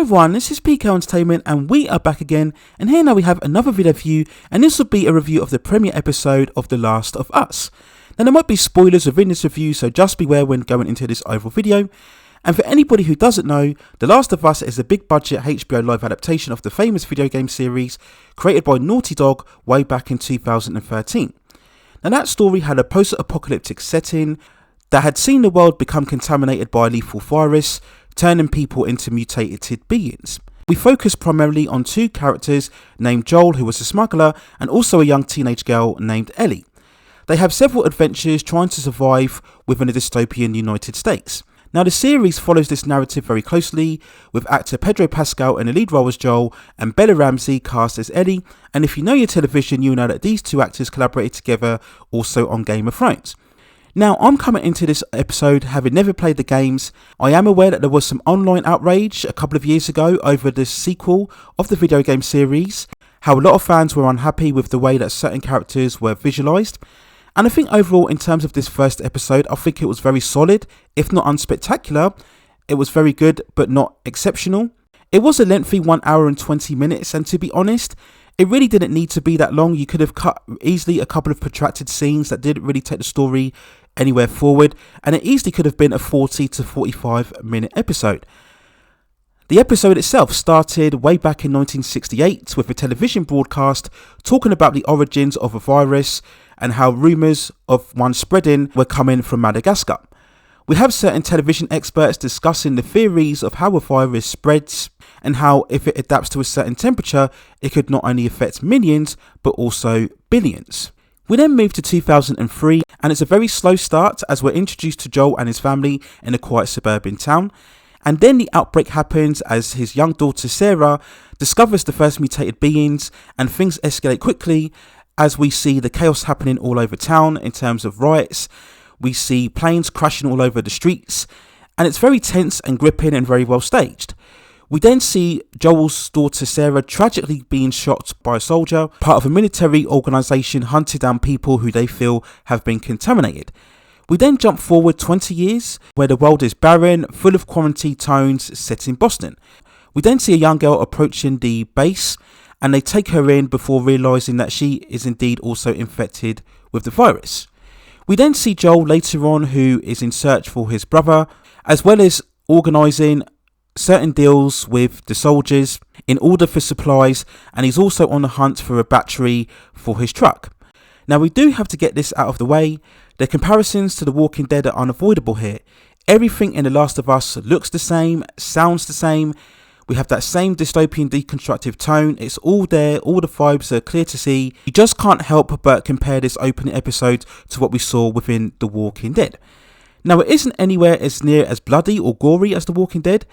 everyone, this is PK Entertainment and we are back again, and here now we have another video for you, and this will be a review of the premiere episode of The Last of Us. Now there might be spoilers within this review, so just beware when going into this overall video. And for anybody who doesn't know, The Last of Us is a big budget HBO live adaptation of the famous video game series created by Naughty Dog way back in 2013. Now that story had a post-apocalyptic setting that had seen the world become contaminated by a lethal virus, turning people into mutated beings. We focus primarily on two characters named Joel, who was a smuggler, and also a young teenage girl named Ellie. They have several adventures trying to survive within a dystopian United States. Now the series follows this narrative very closely, with actor Pedro Pascal in the lead role as Joel and Bella Ramsey cast as Ellie, and if you know your television, you'll know that these two actors collaborated together also on Game of Thrones. Now, I'm coming into this episode having never played the games. I am aware that there was some online outrage a couple of years ago over the sequel of the video game series, how a lot of fans were unhappy with the way that certain characters were visualised. And I think overall, in terms of this first episode, I think it was very solid, if not unspectacular. It was very good, but not exceptional. It was a lengthy 1 hour and 20 minutes, and to be honest, it really didn't need to be that long. You could have cut easily a couple of protracted scenes that didn't really take the story anywhere forward, and it easily could have been a 40 to 45 minute episode. The episode itself started way back in 1968 with a television broadcast talking about the origins of a virus and how rumours of one spreading were coming from Madagascar. We have certain television experts discussing the theories of how a virus spreads and how if it adapts to a certain temperature, it could not only affect millions, but also billions. We then move to 2003, and it's a very slow start as we're introduced to Joel and his family in a quiet suburban town. And then the outbreak happens as his young daughter Sarah discovers the first mutated beings, and things escalate quickly as we see the chaos happening all over town in terms of riots. We see planes crashing all over the streets, and it's very tense and gripping and very well staged. We then see Joel's daughter Sarah tragically being shot by a soldier, part of a military organisation hunting down people who they feel have been contaminated. We then jump forward 20 years, where the world is barren, full of quarantine tones, set in Boston. We then see a young girl approaching the base, and they take her in before realising that she is indeed also infected with the virus. We then see Joel later on, who is in search for his brother, as well as organising certain deals with the soldiers in order for supplies, and he's also on the hunt for a battery for his truck. Now we do have to get this out of the way. The comparisons to The Walking Dead are unavoidable here. Everything in The Last of Us looks the same, sounds the same. We have that same dystopian deconstructive tone. It's all there, all the vibes are clear to see. You just can't help but compare this opening episode to what we saw within The Walking Dead. Now it isn't anywhere as near as bloody or gory as The Walking Dead,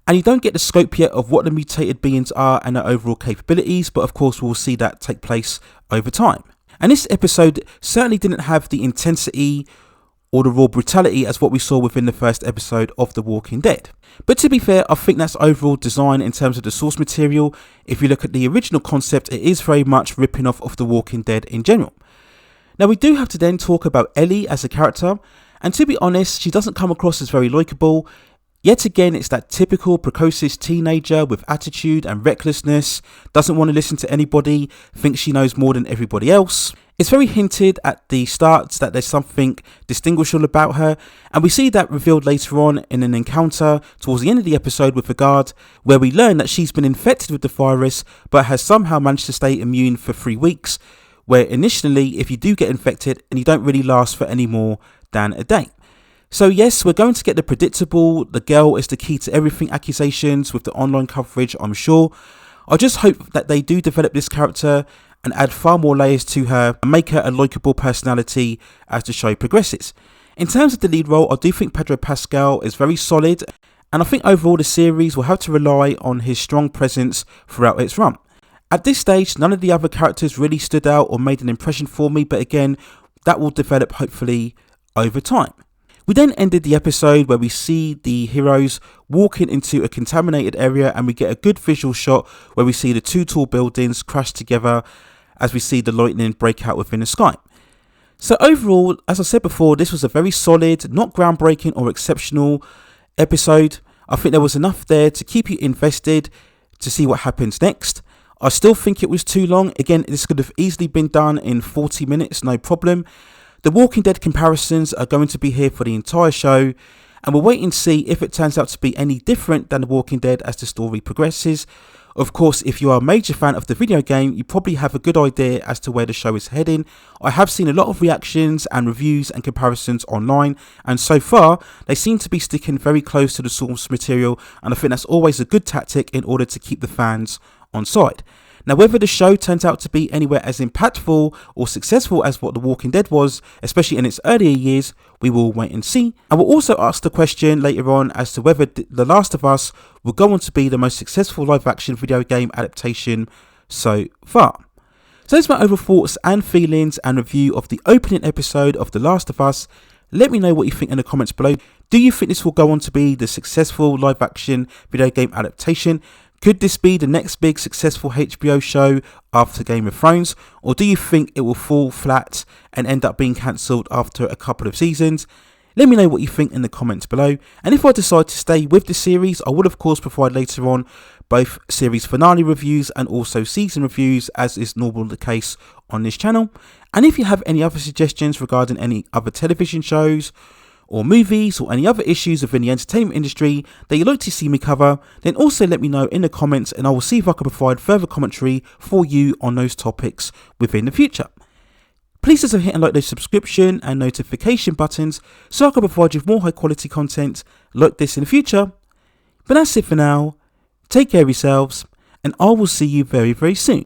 and you don't get the scope yet of what the mutated beings are and their overall capabilities, but of course we'll see that take place over time. And this episode certainly didn't have the intensity or the raw brutality as what we saw within the first episode of The Walking Dead. But to be fair, I think that's overall design in terms of the source material. If you look at the original concept, it is very much ripping off of The Walking Dead in general. Now we do have to then talk about Ellie as a character, and to be honest, she doesn't come across as very likeable. Yet again, it's that typical precocious teenager with attitude and recklessness, doesn't want to listen to anybody, thinks she knows more than everybody else. It's very hinted at the start that there's something distinguishable about her, and we see that revealed later on in an encounter towards the end of the episode with a guard, where we learn that she's been infected with the virus but has somehow managed to stay immune for 3 weeks, where initially if you do get infected, and you don't really last for any more than a day. So yes, we're going to get the predictable, the girl is the key to everything accusations with the online coverage, I'm sure. I just hope that they do develop this character and add far more layers to her and make her a likeable personality as the show progresses. In terms of the lead role, I do think Pedro Pascal is very solid, and I think overall the series will have to rely on his strong presence throughout its run. At this stage, none of the other characters really stood out or made an impression for me, but again, that will develop hopefully over time. We then ended the episode where we see the heroes walking into a contaminated area, and we get a good visual shot where we see the two tall buildings crash together as we see the lightning break out within the sky. So overall, as I said before, this was a very solid, not groundbreaking or exceptional episode. I think there was enough there to keep you invested to see what happens next. I still think it was too long. Again, this could have easily been done in 40 minutes, no problem. The Walking Dead comparisons are going to be here for the entire show, and we'll wait and see if it turns out to be any different than The Walking Dead as the story progresses. Of course, if you are a major fan of the video game, you probably have a good idea as to where the show is heading. I have seen a lot of reactions and reviews and comparisons online, and so far, they seem to be sticking very close to the source material, and I think that's always a good tactic in order to keep the fans on side. Now, whether the show turns out to be anywhere as impactful or successful as what The Walking Dead was, especially in its earlier years, we will wait and see. And we'll also ask the question later on as to whether The Last of Us will go on to be the most successful live-action video game adaptation so far. So that's my overall thoughts and feelings and review of the opening episode of The Last of Us. Let me know what you think in the comments below. Do you think this will go on to be the successful live-action video game adaptation? Could this be the next big successful HBO show after Game of Thrones? Or do you think it will fall flat and end up being cancelled after a couple of seasons? Let me know what you think in the comments below. And if I decide to stay with the series, I will of course provide later on both series finale reviews and also season reviews, as is normally the case on this channel. And if you have any other suggestions regarding any other television shows or movies or any other issues within the entertainment industry that you'd like to see me cover, then also let me know in the comments and I will see if I can provide further commentary for you on those topics within the future. Please also hit and like those subscription and notification buttons so I can provide you with more high quality content like this in the future. But that's it for now. Take care of yourselves and I will see you very, very soon.